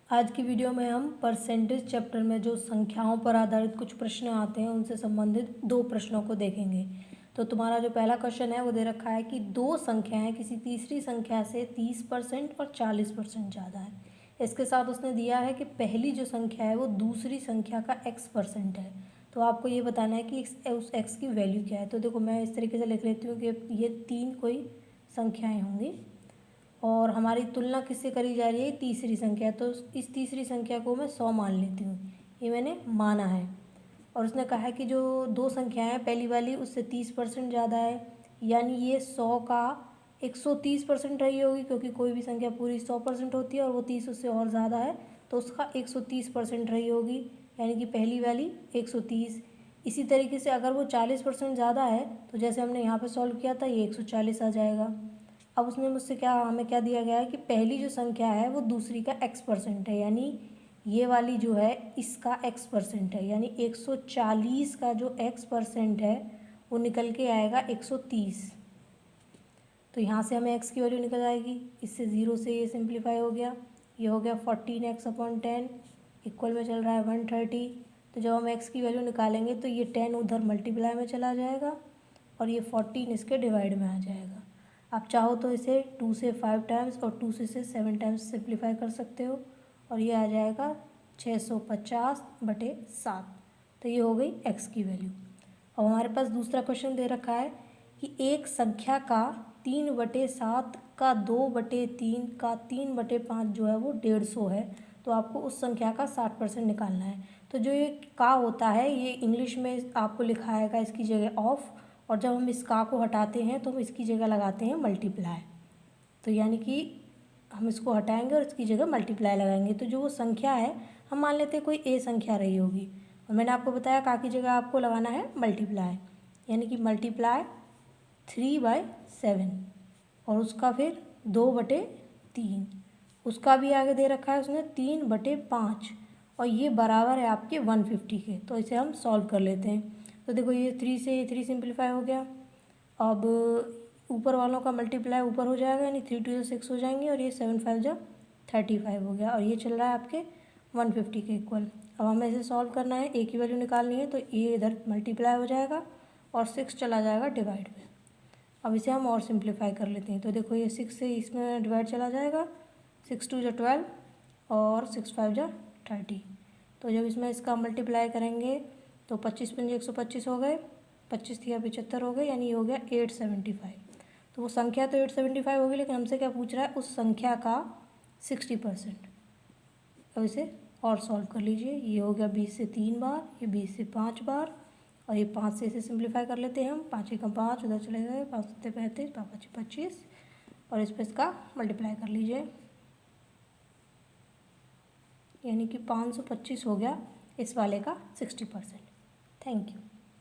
आज की वीडियो में हम परसेंटेज चैप्टर में जो संख्याओं पर आधारित कुछ प्रश्न आते हैं उनसे संबंधित दो प्रश्नों को देखेंगे। तो तुम्हारा जो पहला क्वेश्चन है वो दे रखा है कि दो संख्याएं किसी तीसरी संख्या से 30% और 40% ज़्यादा है। इसके साथ उसने दिया है कि पहली जो संख्या है वो दूसरी संख्या का x% है। तो आपको ये बताना है कि उस x की वैल्यू क्या है। तो देखो मैं इस तरीके से लिख लेती हूँ कि ये तीन कोई संख्याएँ होंगी और हमारी तुलना किससे करी जा रही है, तीसरी संख्या। तो इस तीसरी संख्या को मैं 100 मान लेती हूँ, ये मैंने माना है। और उसने कहा है कि जो दो संख्याएं हैं, पहली वाली उससे 30% ज़्यादा है, यानी ये 100 का 130% रही होगी, क्योंकि कोई भी संख्या पूरी 100% होती है और वो 30 उससे और ज़्यादा है तो उसका 130% रही होगी, यानी कि पहली वाली 130। इसी तरीके से अगर वो 40% ज़्यादा है तो जैसे हमने यहाँ पे सॉल्व किया था ये 140 आ जाएगा। अब उसमें मुझसे हमें क्या दिया गया है कि पहली जो संख्या है वो दूसरी का x% है, यानी ये वाली जो है इसका x% है, यानी 140 का जो x% है वो निकल के आएगा 130। तो यहाँ से हमें x की वैल्यू निकल आएगी, इससे 0 से ये सिंप्लीफाई हो गया, ये हो गया 14x/10 इक्वल में चल रहा है 130। तो जब हम x की वैल्यू निकालेंगे तो ये 10 उधर मल्टीप्लाई में चला जाएगा और ये 14 इसके डिवाइड में आ जाएगा। आप चाहो तो इसे 2 से 5 टाइम्स और 2 से 7 टाइम्स सिंप्लीफाई कर सकते हो और ये आ जाएगा 650/7। तो ये हो गई x की वैल्यू। और हमारे पास दूसरा क्वेश्चन दे रखा है कि एक संख्या का 3/7 का 2/3 का 3/5 जो है वो 150 है। तो आपको उस संख्या का 60% निकालना है। तो जो ये का होता है ये इंग्लिश में आपको लिखा आएगा इसकी जगह ऑफ, और जब हम इस का को हटाते हैं तो हम इसकी जगह लगाते हैं मल्टीप्लाई। तो यानी कि हम इसको हटाएंगे और इसकी जगह मल्टीप्लाई लगाएंगे। तो जो वो संख्या है हम मान लेते हैं कोई ए संख्या रही होगी, और मैंने आपको बताया का की जगह आपको लगाना है मल्टीप्लाई, यानी कि मल्टीप्लाई 3/7 और उसका फिर 2/3, उसका भी आगे दे रखा है उसने 3/5 और ये बराबर है आपके 150 के। तो इसे हम सॉल्व कर लेते हैं। तो देखो ये 3 से ये 3 सिंप्लीफाई हो गया। अब ऊपर वालों का मल्टीप्लाई ऊपर हो जाएगा, यानी 3 2 6 हो जाएंगे और ये 7 5 35 हो गया और ये चल रहा है आपके 150 के इक्वल। अब हमें इसे सॉल्व करना है, ए की वैल्यू निकालनी है, तो ये इधर मल्टीप्लाई हो जाएगा और 6 चला जाएगा डिवाइड में। अब इसे हम और सिंप्लीफाई कर लेते हैं। तो देखो ये 6 से इसमें डिवाइड चला जाएगा, 6 2 12 और 6 5 30। तो जब इसमें इसका मल्टीप्लाई करेंगे तो 25 पंजे 125 हो गए, 25 थिया 75 हो गए, यानी ये हो गया 875। तो वो संख्या तो 875 होगी, लेकिन हमसे क्या पूछ रहा है, उस संख्या का 60%। अब इसे और सॉल्व कर लीजिए। ये हो गया 20 से 3 बार, ये 20 से 5 बार और ये 5 से इसे सिंप्लीफाई कर लेते हैं हम। 5 एकम 5 उधर चले गए, 5 सत्ते 35, 5 पच्चीस 25 और इस पर इसका मल्टीप्लाई कर लीजिए, यानी कि 525 हो गया इस वाले का 60%। Thank you.